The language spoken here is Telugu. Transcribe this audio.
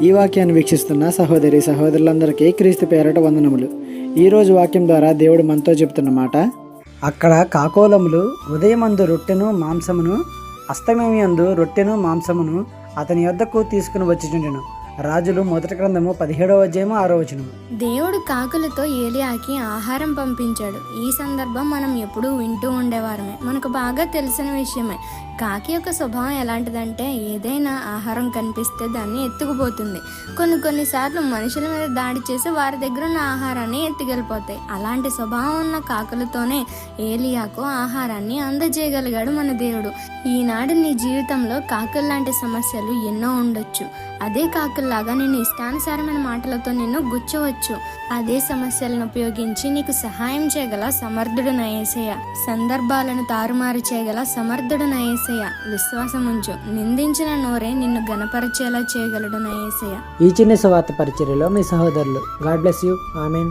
ఈ వాక్యాన్ని వీక్షిస్తున్న సహోదరి సహోదరులందరికీ క్రీస్తు పేరట వందనములు. ఈరోజు వాక్యం ద్వారా దేవుడు మనతో చెప్తున్న మాట, అక్కడ కాకోలములు ఉదయమందు రొట్టెను మాంసమును, అస్తమయమందు రొట్టెను మాంసమును అతని యొద్దకు తీసుకుని వచ్చిచుండెను. రాజులు 1 గ్రంథము 17వ అధ్యాయము 6వ వచనము. దేవుడు కాకులతో ఏలియాకి ఆహారం పంపించాడు. ఈ సందర్భం మనం ఎప్పుడూ వింటూ ఉండేవారమే, మనకు బాగా తెలిసిన విషయమే. కాకి యొక్క స్వభావం ఎలాంటిదంటే ఏదైనా ఆహారం కనిపిస్తే దాన్ని ఎత్తుకుపోతుంది. కొన్నిసార్లు మనుషుల మీద దాడి చేసి వారి దగ్గర ఉన్న ఆహారాన్ని ఎత్తుకెళ్ళిపోతాయి. అలాంటి స్వభావం ఉన్న కాకులతోనే ఏలియాకు ఆహారాన్ని అందజేయగలిగాడు మన దేవుడు. ఈనాడు నీ జీవితంలో కాకుల లాంటి సమస్యలు ఎన్నో ఉండొచ్చు. అదే కాకుల్లాగా నేను ఇష్టానుసారమైన మాటలతో నిన్ను గుచ్చవచ్చు. అదే సమస్యలను ఉపయోగించి నీకు సహాయం చేయగల సమర్థుడు నా యేసయ్య. సందర్భాలను తారుమారు చేయగల సమర్థుడు నా యేసయ్య. విశ్వాసం ఉంచు, నిందించిన నోరే నిన్ను గణపరిచేలా చేయగలడు నా యేసయ్య. ఈ చిన్న సువార్త పరిచర్యలో మీ సహోదరులు. God bless you. ఆమేన్.